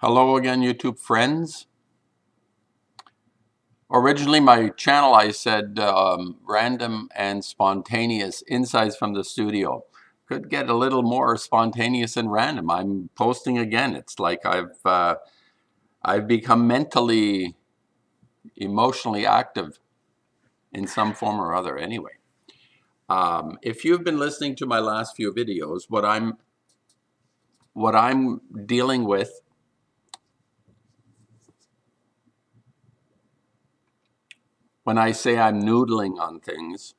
Hello again, YouTube friends. Originally, my channel, I said random and spontaneous insights from the studio. Could get a little more spontaneous and random. I'm posting again. It's like I've become mentally, emotionally active in some form or other. Anyway, if you've been listening to my last few videos, what I'm dealing with when I say I'm noodling on things,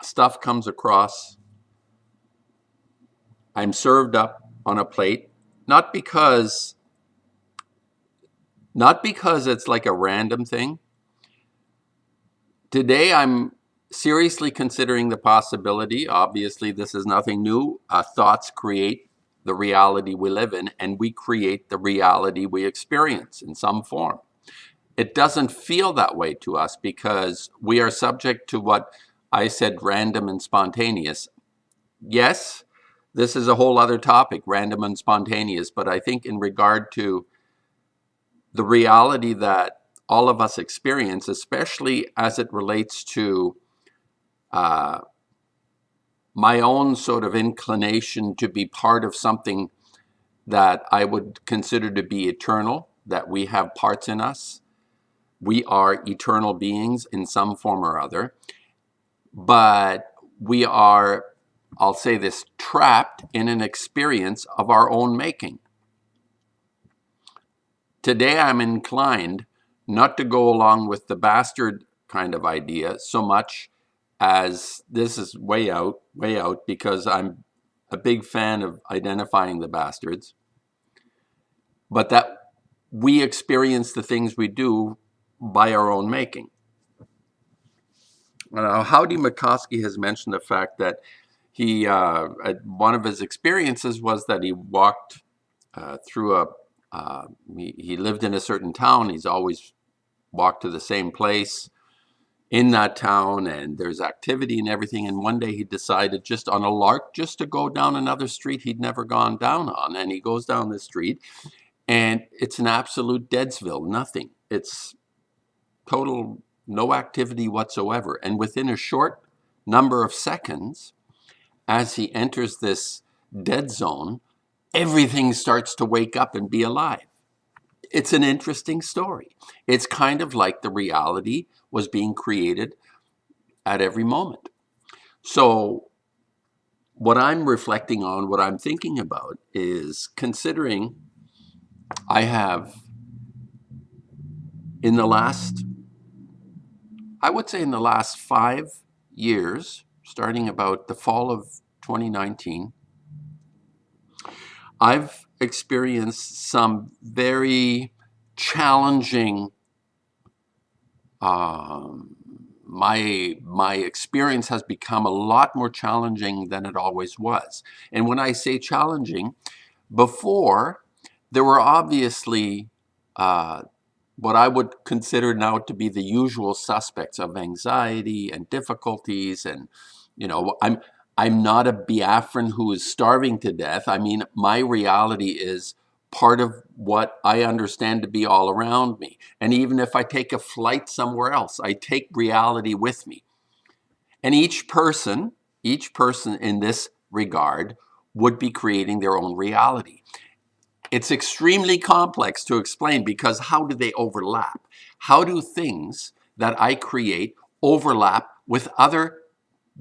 stuff comes across. I'm served up on a plate, not because not because it's like a random thing. Today I'm seriously considering the possibility. Obviously, this is nothing new. Thoughts create the reality we live in, and we create the reality we experience in some form. It doesn't feel that way to us because we are subject to what I said, random and spontaneous. Yes, this is a whole other topic, random and spontaneous, but I think in regard to the reality that all of us experience, especially as it relates to uh, my own sort of inclination to be part of something that I would consider to be eternal, that we have parts in us. We are eternal beings in some form or other, but we are, I'll say this, trapped in an experience of our own making. Today, I'm inclined not to go along with the bastard kind of idea so much as this is way out, because I'm a big fan of identifying the bastards, but that we experience the things we do by our own making. Howdy McCoskey has mentioned the fact that one of his experiences was that he walked through he lived in a certain town. He's always walked to the same place in that town, and there's activity and everything. And one day he decided, just on a lark, just to go down another street he'd never gone down on. And he goes down the street, and it's an absolute Deadsville, nothing. It's total no activity whatsoever. And within a short number of seconds, as he enters this dead zone, everything starts to wake up and be alive. It's an interesting story. It's kind of like the reality was being created at every moment. So what I'm reflecting on, what I'm thinking about is considering I have in the last, I would say in the last 5 years, starting about the fall of 2019, I've experienced some very challenging my experience has become a lot more challenging than it always was. And when I say challenging, before there were obviously what I would consider now to be the usual suspects of anxiety and difficulties, and I'm not a Biafran who is starving to death. I mean, my reality is part of what I understand to be all around me. And even if I take a flight somewhere else, I take reality with me. And each person in this regard would be creating their own reality. It's extremely complex to explain because how do they overlap? How do things that I create overlap with other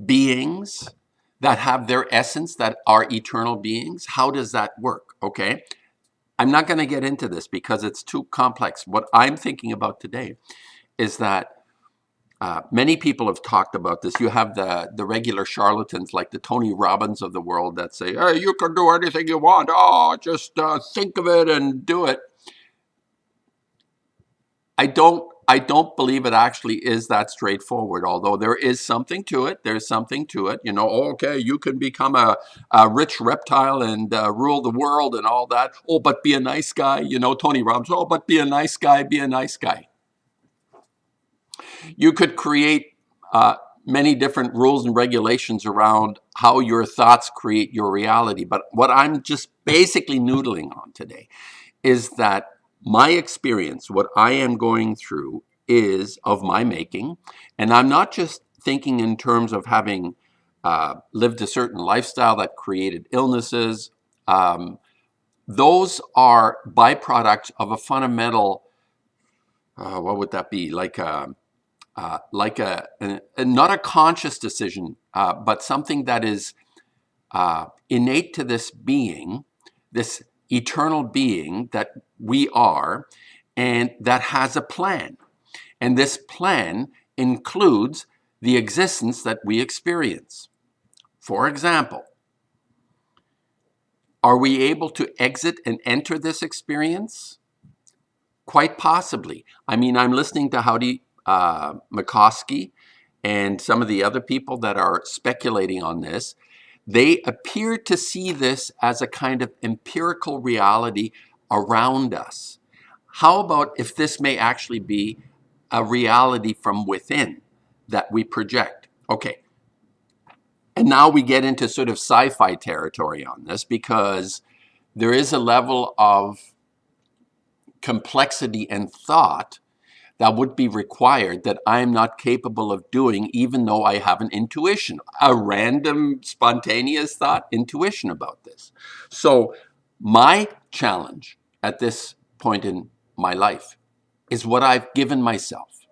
beings that have their essence, that are eternal beings? How does that work? Okay. I'm not going to get into this because it's too complex. What I'm thinking about today is that many people have talked about this. You have the regular charlatans like the Tony Robbins of the world that say, hey, you can do anything you want. Oh, just think of it and do it. I don't believe it actually is that straightforward, although there is something to it. There's something to it. Okay, you can become a rich reptile and rule the world and all that. Oh, but be a nice guy. Tony Robbins, oh, but be a nice guy, be a nice guy. You could create many different rules and regulations around how your thoughts create your reality. But what I'm just basically noodling on today is that my experience, what I am going through, is of my making. And I'm not just thinking in terms of having lived a certain lifestyle that created illnesses. Those are byproducts of a fundamental, what would that be? Not a conscious decision, but something that is innate to this being, this eternal being that we are, and that has a plan. And this plan includes the existence that we experience. For example, are we able to exit and enter this experience? Quite possibly. I mean, I'm listening to Howdy McCoskey and some of the other people that are speculating on this. They appear to see this as a kind of empirical reality around us. How about if this may actually be a reality from within that we project? Okay. And now we get into sort of sci-fi territory on this, because there is a level of complexity and thought that would be required that I'm not capable of doing, even though I have an intuition, a random, spontaneous thought, intuition about this. So my challenge at this point in my life is what I've given myself.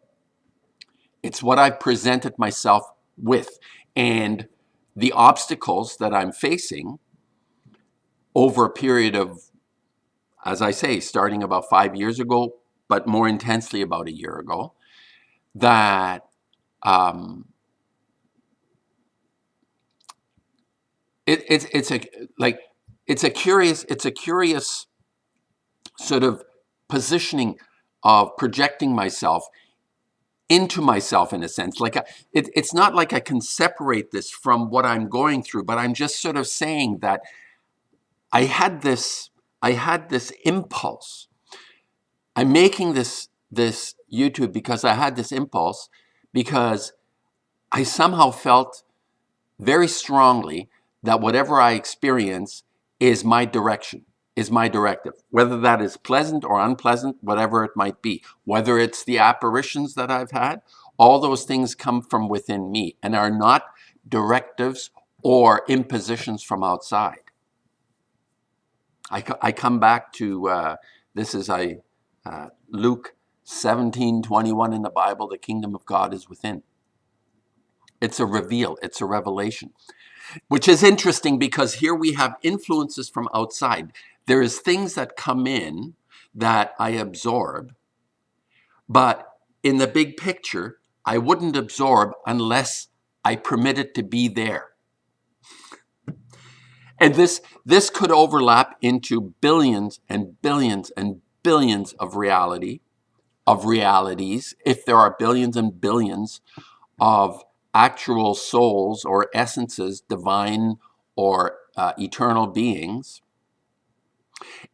It's what I've presented myself with. And the obstacles that I'm facing over a period of, as I say, starting about 5 years ago, but more intensely about a year ago, that um, it's a like it's a curious sort of positioning of projecting myself into myself, in a sense. Like it's not like I can separate this from what I'm going through, but I'm just sort of saying that I had this impulse. I'm making this YouTube because I had this impulse, because I somehow felt very strongly that whatever I experience is my direction, is my directive, whether that is pleasant or unpleasant, whatever it might be, whether it's the apparitions that I've had, all those things come from within me and are not directives or impositions from outside. I come back to this is Luke 17:21 in the Bible. The kingdom of God is within. It's a reveal. It's a revelation, which is interesting because here we have influences from outside. There is things that come in that I absorb, but in the big picture, I wouldn't absorb unless I permit it to be there. And this could overlap into billions and billions and billions of realities, if there are billions and billions of actual souls or essences, divine or eternal beings.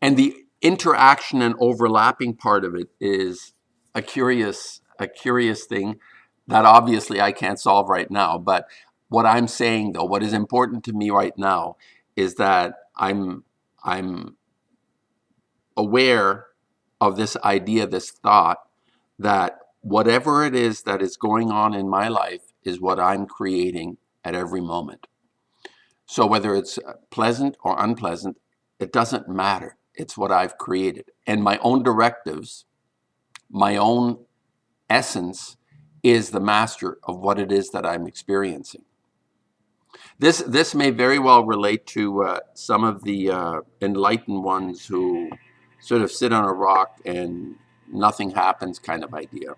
And the interaction and overlapping part of it is a curious thing that obviously I can't solve right now. But what I'm saying, though, what is important to me right now is that I'm aware of this idea, this thought, that whatever it is that is going on in my life is what I'm creating at every moment. So whether it's pleasant or unpleasant, it doesn't matter. It's what I've created. And my own directives, my own essence is the master of what it is that I'm experiencing. This may very well relate to some of the enlightened ones who sort of sit on a rock and nothing happens kind of idea.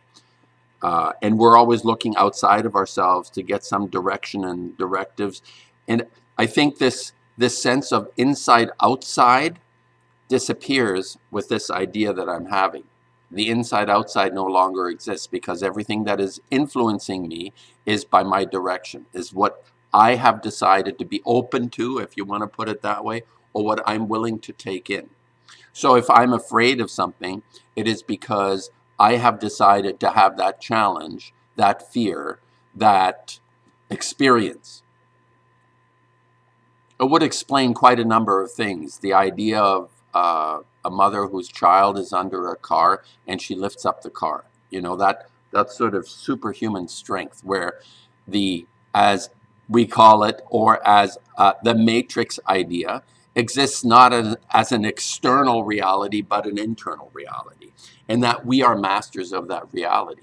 And we're always looking outside of ourselves to get some direction and directives. And I think this sense of inside outside disappears with this idea that I'm having. The inside outside no longer exists, because everything that is influencing me is by my direction, is what I have decided to be open to, if you want to put it that way, or what I'm willing to take in. So if I'm afraid of something, it is because I have decided to have that challenge, that fear, that experience. It would explain quite a number of things. The idea of a mother whose child is under a car and she lifts up the car. You know, that sort of superhuman strength where the, as we call it, or as the matrix idea, exists not as an external reality, but an internal reality, and that we are masters of that reality.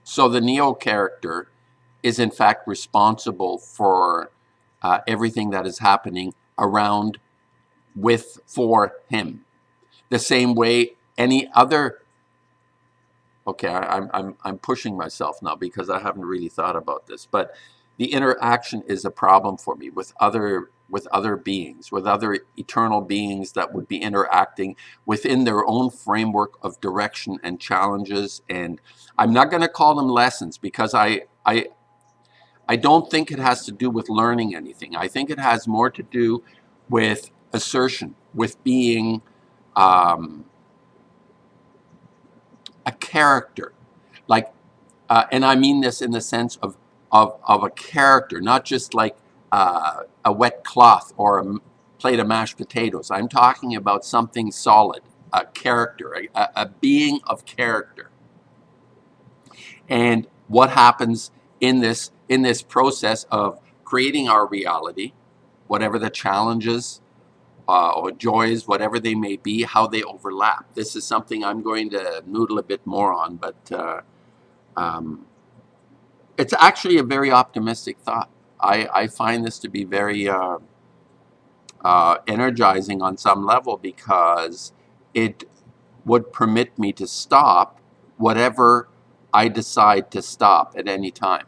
So the Neo character is in fact responsible for everything that is happening around, with, for him. The same way any other. Okay, I'm pushing myself now because I haven't really thought about this, but the interaction is a problem for me with other beings, with other eternal beings that would be interacting within their own framework of direction and challenges. And I'm not going to call them lessons because I don't think it has to do with learning anything. I think it has more to do with assertion, with being um, a character, like, and I mean this in the sense of a character, not just like a wet cloth or a plate of mashed potatoes. I'm talking about something solid, a character, a being of character. And what happens in this process of creating our reality, whatever the challenges or joys, whatever they may be, how they overlap. This is something I'm going to noodle a bit more on, but um, it's actually a very optimistic thought. I find this to be very energizing on some level because it would permit me to stop whatever I decide to stop at any time.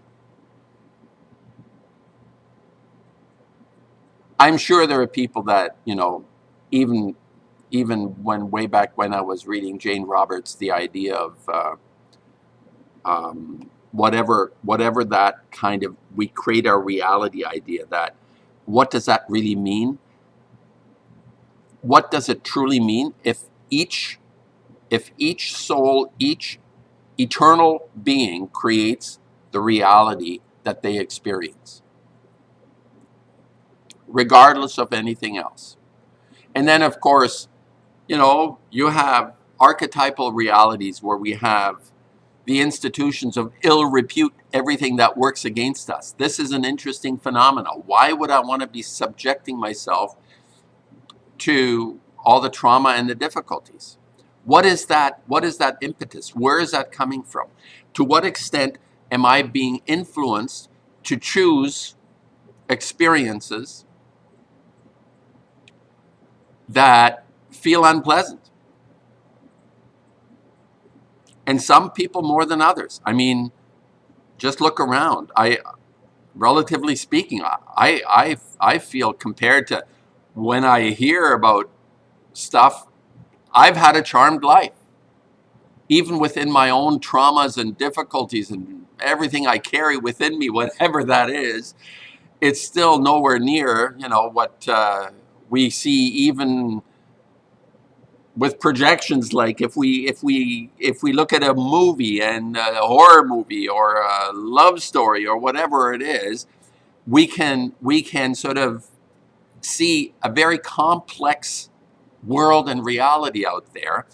I'm sure there are people that, you know, even when way back when I was reading Jane Roberts, the idea of whatever that kind of, we create our reality idea, that what does that really mean? What does it truly mean if each soul, each eternal being creates the reality that they experience, regardless of anything else? And then, of course, you know, you have archetypal realities where we have the institutions of ill repute, everything that works against us. This is an interesting phenomenon. Why would I want to be subjecting myself to all the trauma and the difficulties? What is that? What is that impetus? Where is that coming from? To what extent am I being influenced to choose experiences that feel unpleasant? And some people more than others. I mean, just look around. Relatively speaking, I feel, compared to when I hear about stuff, I've had a charmed life. Even within my own traumas and difficulties and everything I carry within me, whatever that is, it's still nowhere near, you know, what we see even with projections. Like if we look at a movie, and a horror movie or a love story or whatever it is, we can sort of see a very complex world and reality out there,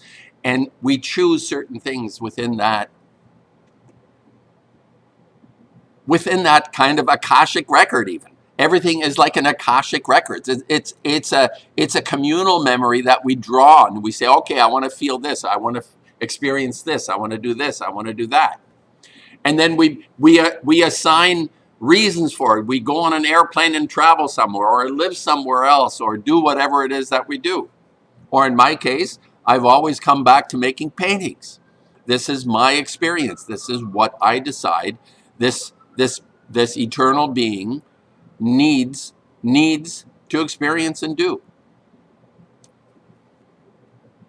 and we choose certain things within that kind of akashic record. Even everything is like an akashic record. It's a communal memory that we draw, and we say, okay, I want to feel this, I want to experience this, I want to do this, I want to do that. And then we assign reasons for it. We go on an airplane and travel somewhere, or live somewhere else, or do whatever it is that we do. Or in my case, I've always come back to making paintings. This is my experience. This is what I decide this eternal being needs to experience and do.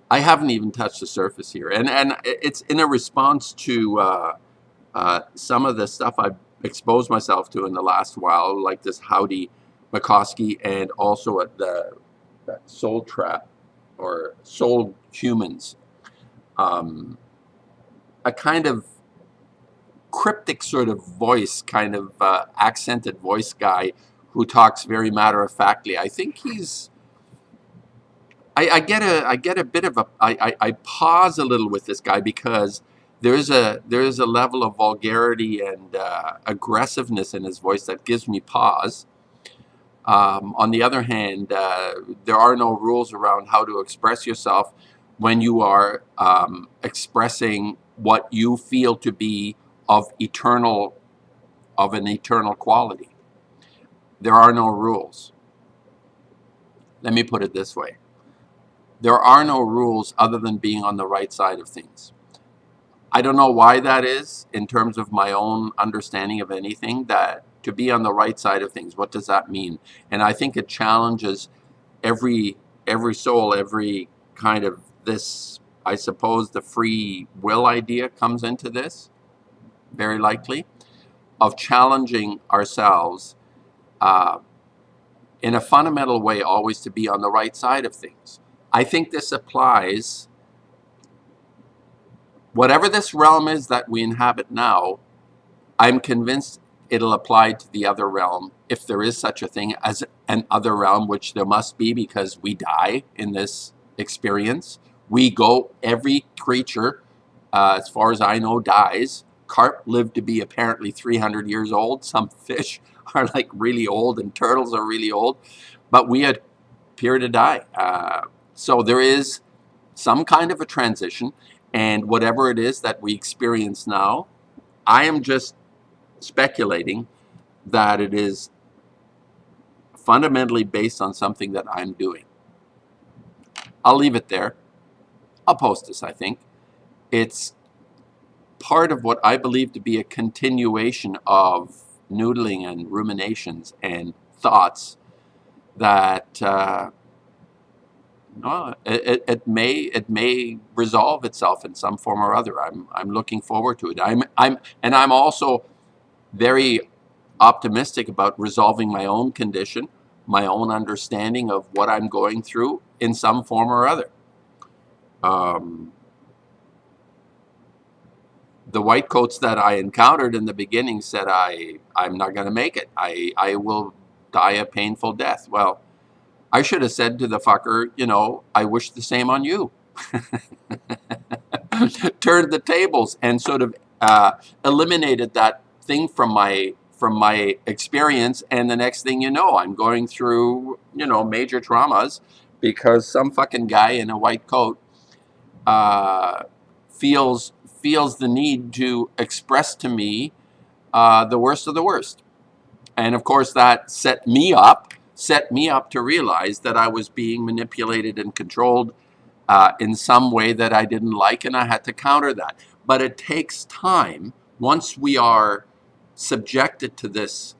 I haven't even touched the surface here, and it's in a response to some of the stuff I've exposed myself to in the last while, like this Howdy McCoskey, and also at that Soul Trap or Soul Humans, a kind of cryptic sort of voice, kind of accented voice guy who talks very matter of factly. I think I get a bit of I pause a little with this guy because there is a level of vulgarity and aggressiveness in his voice that gives me pause. On the other hand, there are no rules around how to express yourself when you are expressing what you feel to be of eternal of an eternal quality. There are no rules. Let me put it this way. There are no rules other than being on the right side of things. I don't know why that is in terms of my own understanding of anything, that to be on the right side of things, what does that mean? And I think it challenges every every soul, every kind of this, I suppose the free will idea comes into this, very likely, of challenging ourselves uh, in a fundamental way, always to be on the right side of things. I think this applies, whatever this realm is that we inhabit now, I'm convinced it'll apply to the other realm, if there is such a thing as an other realm, which there must be because we die in this experience. We go, every creature, as far as I know, dies. Carp live to be apparently 300 years old. Some fish are like really old, and turtles are really old, but we appear to die. So there is some kind of a transition, and whatever it is that we experience now, I am just speculating that it is fundamentally based on something that I'm doing. I'll leave it there. I'll post this, I think. It's part of what I believe to be a continuation of noodling and ruminations and thoughts that well, it may resolve itself in some form or other. I'm looking forward to it. I'm also very optimistic about resolving my own condition, my own understanding of what I'm going through in some form or other. Um, the white coats that I encountered in the beginning said I'm not going to make it. I will die a painful death. Well, I should have said to the fucker, I wish the same on you. Turned the tables and sort of eliminated that thing from my experience. And the next thing you know, I'm going through major traumas because some fucking guy in a white coat uh, feels feels the need to express to me the worst of the worst. And of course, that set me up to realize that I was being manipulated and controlled in some way that I didn't like, and I had to counter that. But it takes time once we are subjected to this,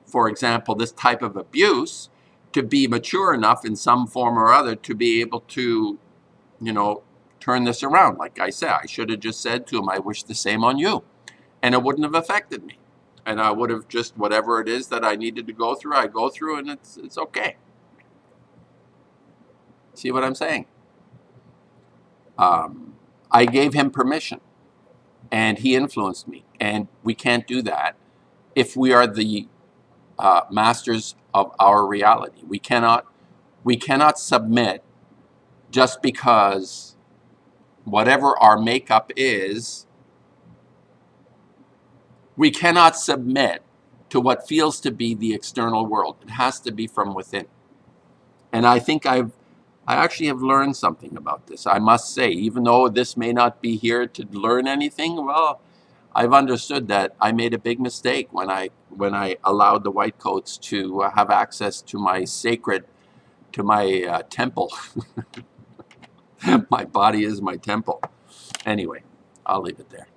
for example, this type of abuse, to be mature enough in some form or other to be able to, you know, turn this around. Like I said, I should have just said to him, I wish the same on you. And it wouldn't have affected me. And I would have just, whatever it is that I needed to go through, I go through, and it's okay. See what I'm saying? Um, I gave him permission, and he influenced me. And we can't do that if we are the masters of our reality. We cannot submit just because whatever our makeup is. We cannot submit to what feels to be the external world. It has to be from within. And I think I actually have learned something about this. I must say, even though this may not be here to learn anything, well, I've understood that I made a big mistake when I allowed the white coats to have access to my sacred, to my temple. My body is my temple. Anyway, I'll leave it there.